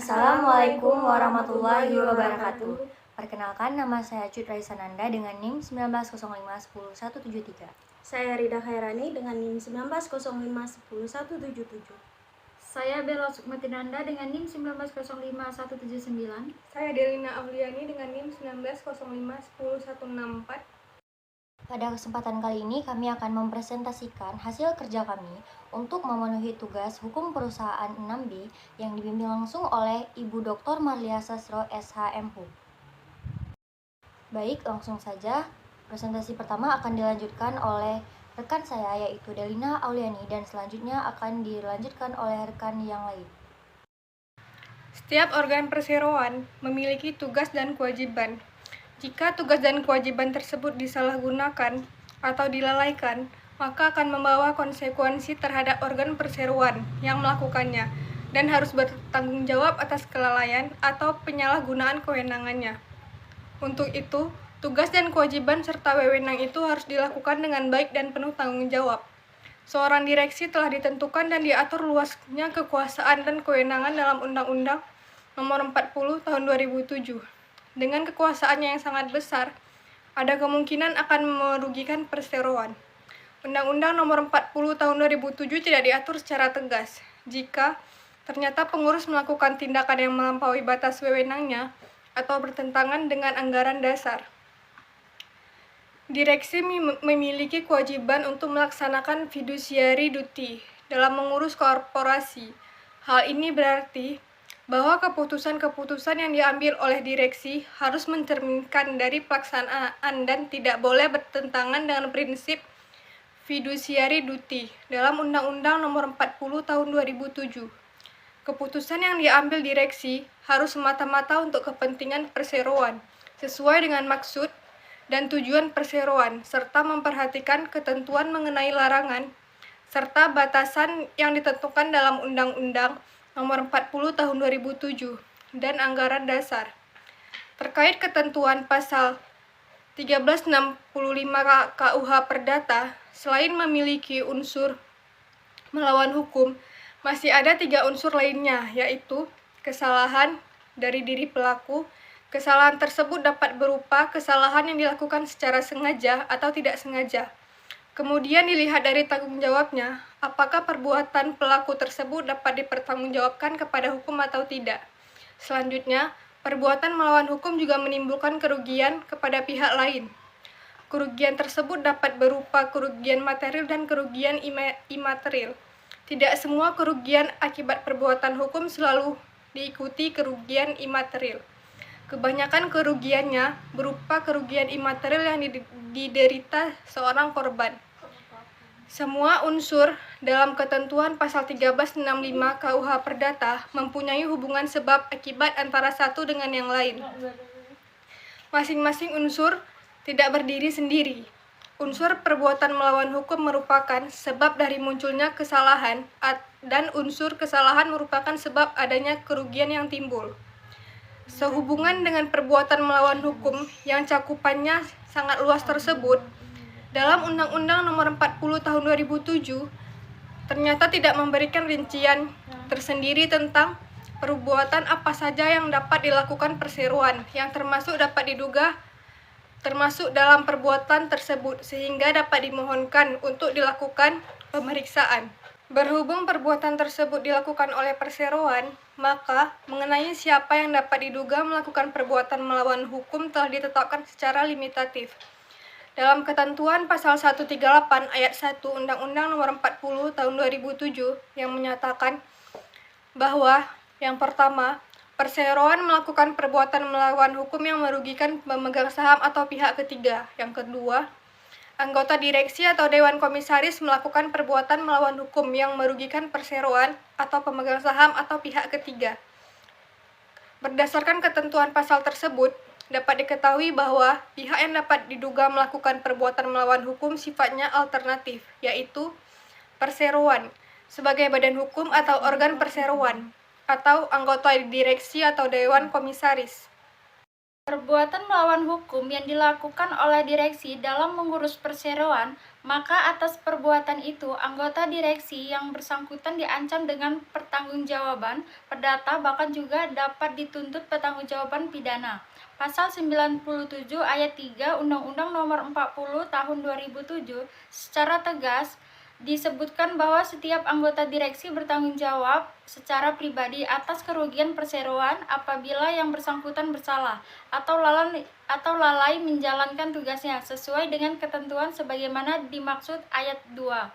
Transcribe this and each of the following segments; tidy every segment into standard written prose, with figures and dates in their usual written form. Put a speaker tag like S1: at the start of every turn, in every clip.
S1: Assalamualaikum warahmatullahi wabarakatuh. Perkenalkan, nama saya Cut Raisananda dengan NIM 19051173.
S2: Saya Rida Khairani dengan NIM 19051177.
S3: Saya Bella Sukmatinanda dengan NIM 19051179.
S4: Saya Delina Auliani dengan NIM 1905-10164.
S1: Pada kesempatan kali ini kami akan mempresentasikan hasil kerja kami untuk memenuhi tugas hukum perusahaan 6B yang dibimbing langsung oleh Ibu Dr. Marlia Sastro SHMHU. Baik, langsung saja. Presentasi pertama akan dilanjutkan oleh rekan saya yaitu Delina Auliani dan selanjutnya akan dilanjutkan oleh rekan yang lain.
S4: Setiap organ perseroan memiliki tugas dan kewajiban. Jika tugas dan kewajiban tersebut disalahgunakan atau dilalaikan, maka akan membawa konsekuensi terhadap organ perseroan yang melakukannya dan harus bertanggung jawab atas kelalaian atau penyalahgunaan kewenangannya. Untuk itu, tugas dan kewajiban serta wewenang itu harus dilakukan dengan baik dan penuh tanggung jawab. Seorang direksi telah ditentukan dan diatur luasnya kekuasaan dan kewenangan dalam Undang-Undang Nomor 40 Tahun 2007. Dengan kekuasaannya yang sangat besar, ada kemungkinan akan merugikan perseroan. Undang-Undang Nomor 40 Tahun 2007 tidak diatur secara tegas. Jika ternyata pengurus melakukan tindakan yang melampaui batas wewenangnya atau bertentangan dengan anggaran dasar. Direksi memiliki kewajiban untuk melaksanakan fiduciary duty dalam mengurus korporasi. Hal ini berarti bahwa keputusan-keputusan yang diambil oleh direksi harus mencerminkan dari pelaksanaan dan tidak boleh bertentangan dengan prinsip fiduciary duty dalam Undang-Undang Nomor 40 Tahun 2007. Keputusan yang diambil direksi harus semata-mata untuk kepentingan perseroan, sesuai dengan maksud dan tujuan perseroan, serta memperhatikan ketentuan mengenai larangan serta batasan yang ditentukan dalam Undang-Undang Nomor 40 Tahun 2007 dan Anggaran Dasar. Terkait ketentuan pasal 1365 KUH Perdata, selain memiliki unsur melawan hukum, masih ada 3 unsur lainnya, yaitu kesalahan dari diri pelaku. Kesalahan tersebut dapat berupa kesalahan yang dilakukan secara sengaja atau tidak sengaja. Kemudian dilihat dari tanggung jawabnya, apakah perbuatan pelaku tersebut dapat dipertanggungjawabkan kepada hukum atau tidak. Selanjutnya, perbuatan melawan hukum juga menimbulkan kerugian kepada pihak lain. Kerugian tersebut dapat berupa kerugian material dan kerugian imaterial. Tidak semua kerugian akibat perbuatan hukum selalu diikuti kerugian imaterial. Kebanyakan kerugiannya berupa kerugian imaterial yang diderita seorang korban. Semua unsur dalam ketentuan pasal 1365 KUH Perdata mempunyai hubungan sebab akibat antara satu dengan yang lain. Masing-masing unsur tidak berdiri sendiri. Unsur perbuatan melawan hukum merupakan sebab dari munculnya kesalahan dan unsur kesalahan merupakan sebab adanya kerugian yang timbul. Sehubungan dengan perbuatan melawan hukum yang cakupannya sangat luas tersebut, dalam Undang-Undang Nomor 40 Tahun 2007 ternyata tidak memberikan rincian tersendiri tentang perbuatan apa saja yang dapat dilakukan perseroan yang dapat diduga termasuk dalam perbuatan tersebut, sehingga dapat dimohonkan untuk dilakukan pemeriksaan. Berhubung perbuatan tersebut dilakukan oleh perseroan, maka mengenai siapa yang dapat diduga melakukan perbuatan melawan hukum telah ditetapkan secara limitatif. Dalam ketentuan pasal 138 ayat 1 Undang-Undang Nomor 40 Tahun 2007 yang menyatakan bahwa yang pertama, perseroan melakukan perbuatan melawan hukum yang merugikan pemegang saham atau pihak ketiga. Yang kedua, anggota direksi atau dewan komisaris melakukan perbuatan melawan hukum yang merugikan perseroan atau pemegang saham atau pihak ketiga. Berdasarkan ketentuan pasal tersebut, dapat diketahui bahwa pihak yang dapat diduga melakukan perbuatan melawan hukum sifatnya alternatif, yaitu perseroan sebagai badan hukum atau organ perseroan, atau anggota direksi atau dewan komisaris.
S3: Perbuatan melawan hukum yang dilakukan oleh direksi dalam mengurus perseroan Maka atas perbuatan itu, anggota direksi yang bersangkutan diancam dengan pertanggungjawaban perdata bahkan juga dapat dituntut pertanggungjawaban pidana. Pasal 97 ayat 3 Undang-Undang Nomor 40 Tahun 2007 secara tegas disebutkan bahwa setiap anggota direksi bertanggung jawab secara pribadi atas kerugian perseroan apabila yang bersangkutan bersalah atau lalai menjalankan tugasnya sesuai dengan ketentuan sebagaimana dimaksud ayat 2.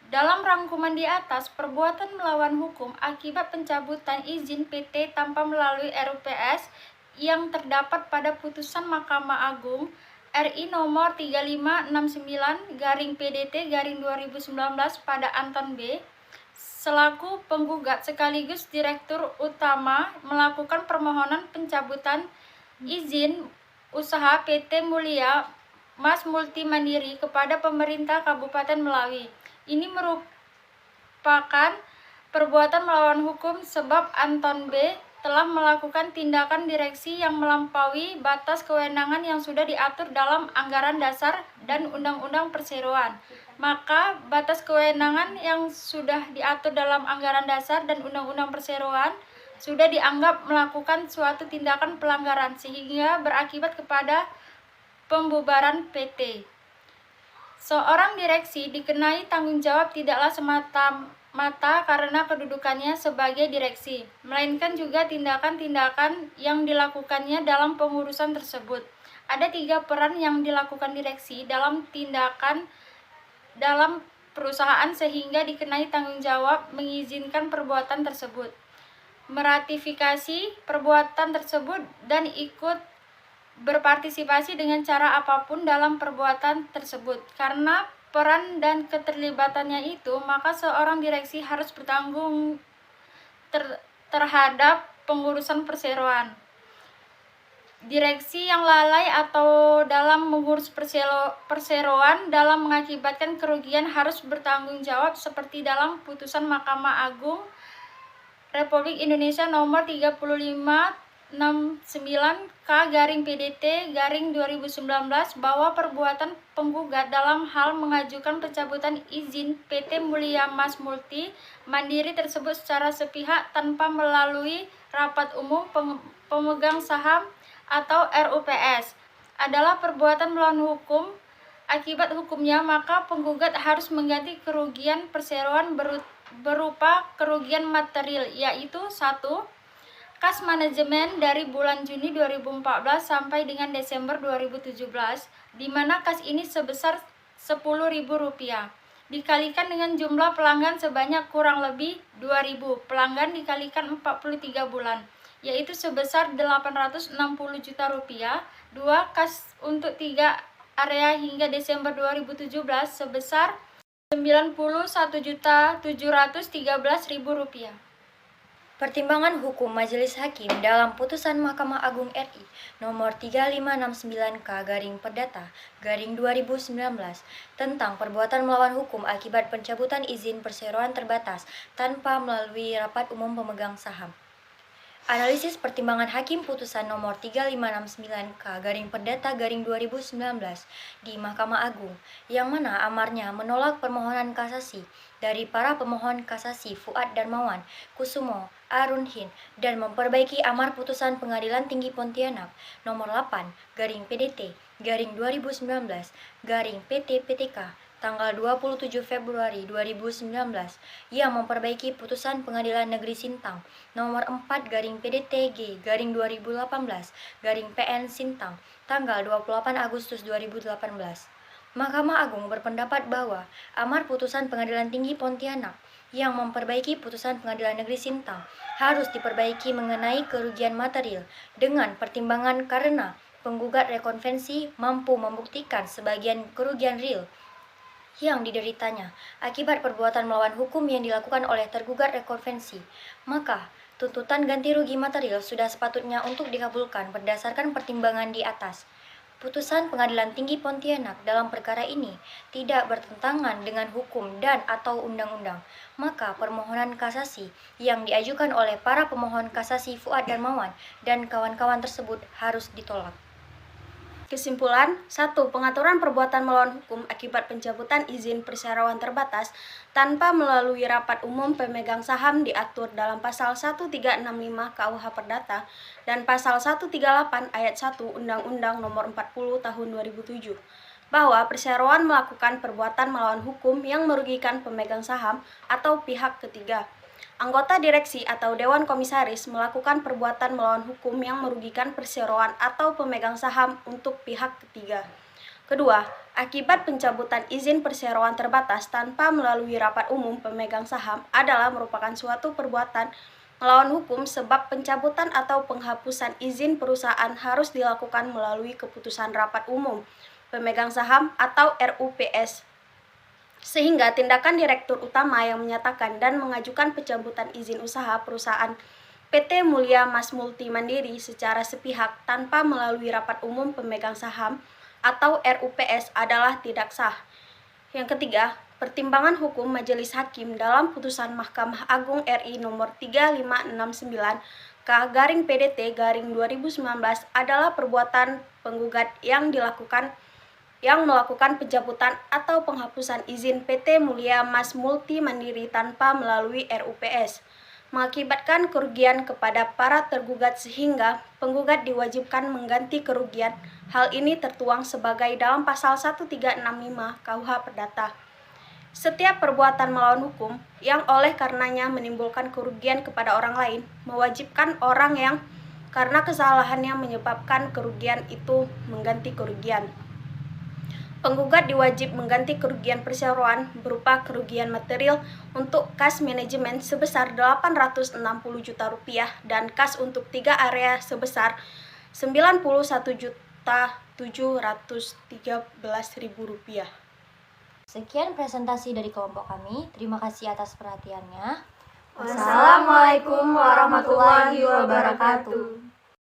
S3: Dalam rangkuman di atas, perbuatan melawan hukum akibat pencabutan izin PT tanpa melalui RUPS yang terdapat pada putusan Mahkamah Agung RI nomor 3569/PDT/2019 pada Anton B. selaku penggugat sekaligus Direktur Utama melakukan permohonan pencabutan izin usaha PT Mulia Mas Multi Mandiri kepada pemerintah Kabupaten Melawi. Ini merupakan perbuatan melawan hukum sebab Anton B telah melakukan tindakan direksi yang melampaui batas kewenangan yang sudah diatur dalam Anggaran Dasar dan Undang-Undang Perseroan. Maka batas kewenangan yang sudah diatur dalam Anggaran Dasar dan Undang-Undang Perseroan sudah dianggap melakukan suatu tindakan pelanggaran sehingga berakibat kepada pembubaran PT. Seorang direksi dikenai tanggung jawab tidaklah semata-mata karena kedudukannya sebagai direksi, melainkan juga tindakan-tindakan yang dilakukannya dalam pengurusan tersebut. Ada 3 peran yang dilakukan direksi dalam tindakan dalam perusahaan sehingga dikenai tanggung jawab mengizinkan perbuatan tersebut, meratifikasi perbuatan tersebut, dan ikut berpartisipasi dengan cara apapun dalam perbuatan tersebut. Karena peran dan keterlibatannya itu, maka seorang direksi harus bertanggung terhadap pengurusan perseroan. Direksi yang lalai atau dalam mengurus perseroan dalam mengakibatkan kerugian harus bertanggung jawab seperti dalam putusan Mahkamah Agung Republik Indonesia nomor 3569/PDT/2019 bahwa perbuatan penggugat dalam hal mengajukan pencabutan izin PT Mulia Mas Multi Mandiri tersebut secara sepihak tanpa melalui rapat umum pemegang saham atau RUPS adalah perbuatan melawan hukum. Akibat hukumnya, maka penggugat harus mengganti kerugian perseroan berupa kerugian material, yaitu 1. Kas manajemen dari bulan Juni 2014 sampai dengan Desember 2017, di mana kas ini sebesar Rp10.000, dikalikan dengan jumlah pelanggan sebanyak kurang lebih 2.000 pelanggan dikalikan 43 bulan, yaitu sebesar Rp860 juta. 2. Kas untuk 3 area hingga Desember 2017 sebesar Rp91.713.000.
S1: Pertimbangan hukum Majelis Hakim dalam putusan Mahkamah Agung RI nomor 3569/Perdata/2019 tentang perbuatan melawan hukum akibat pencabutan izin perseroan terbatas tanpa melalui rapat umum pemegang saham. Analisis pertimbangan hakim putusan nomor 3569/Perdata/2019 di Mahkamah Agung, yang mana amarnya menolak permohonan kasasi dari para pemohon kasasi Fuad Darmawan, Kusumo, Arunhin, dan memperbaiki amar putusan Pengadilan Tinggi Pontianak nomor 8/PDT/2019/PT-PTK tanggal 27 Februari 2019 yang memperbaiki putusan Pengadilan Negeri Sintang nomor 4/PDTG/2018/PN Sintang tanggal 28 Agustus 2018. Mahkamah Agung berpendapat bahwa amar putusan Pengadilan Tinggi Pontianak yang memperbaiki putusan Pengadilan Negeri Sintang harus diperbaiki mengenai kerugian material dengan pertimbangan karena penggugat rekonvensi mampu membuktikan sebagian kerugian real yang dideritanya akibat perbuatan melawan hukum yang dilakukan oleh tergugat rekonvensi, maka tuntutan ganti rugi material sudah sepatutnya untuk dikabulkan berdasarkan pertimbangan di atas. Putusan Pengadilan Tinggi Pontianak dalam perkara ini tidak bertentangan dengan hukum dan atau undang-undang, maka permohonan kasasi yang diajukan oleh para pemohon kasasi Fuad Darmawan dan kawan-kawan tersebut harus ditolak.
S2: Kesimpulan, 1. Pengaturan perbuatan melawan hukum akibat pencabutan izin perseroan terbatas tanpa melalui rapat umum pemegang saham diatur dalam pasal 1365 KUH Perdata dan pasal 138 ayat 1 Undang-Undang Nomor 40 Tahun 2007, bahwa perseroan melakukan perbuatan melawan hukum yang merugikan pemegang saham atau pihak ketiga. Anggota direksi atau dewan komisaris melakukan perbuatan melawan hukum yang merugikan perseroan atau pemegang saham untuk pihak ketiga. Kedua, akibat pencabutan izin perseroan terbatas tanpa melalui rapat umum pemegang saham adalah merupakan suatu perbuatan melawan hukum sebab pencabutan atau penghapusan izin perusahaan harus dilakukan melalui keputusan rapat umum pemegang saham atau RUPS. Sehingga tindakan Direktur Utama yang menyatakan dan mengajukan pencabutan izin usaha perusahaan PT Mulia Mas Multi Mandiri secara sepihak tanpa melalui rapat umum pemegang saham atau RUPS adalah tidak sah. Yang ketiga, pertimbangan hukum Majelis Hakim dalam putusan Mahkamah Agung RI nomor 3569 K/PDT/2019 adalah perbuatan penggugat yang melakukan pencabutan atau penghapusan izin PT Mulia Mas Multi Mandiri tanpa melalui RUPS, mengakibatkan kerugian kepada para tergugat sehingga penggugat diwajibkan mengganti kerugian. Hal ini tertuang sebagai dalam pasal 1365 KUH Perdata. Setiap perbuatan melawan hukum yang oleh karenanya menimbulkan kerugian kepada orang lain, mewajibkan orang yang karena kesalahannya menyebabkan kerugian itu mengganti kerugian. Penggugat diwajib mengganti kerugian perseroan berupa kerugian material untuk kas manajemen sebesar Rp860 juta dan kas untuk 3 area sebesar Rp91.713.000.
S1: Sekian presentasi dari kelompok kami. Terima kasih atas perhatiannya.
S2: Wassalamualaikum warahmatullahi wabarakatuh.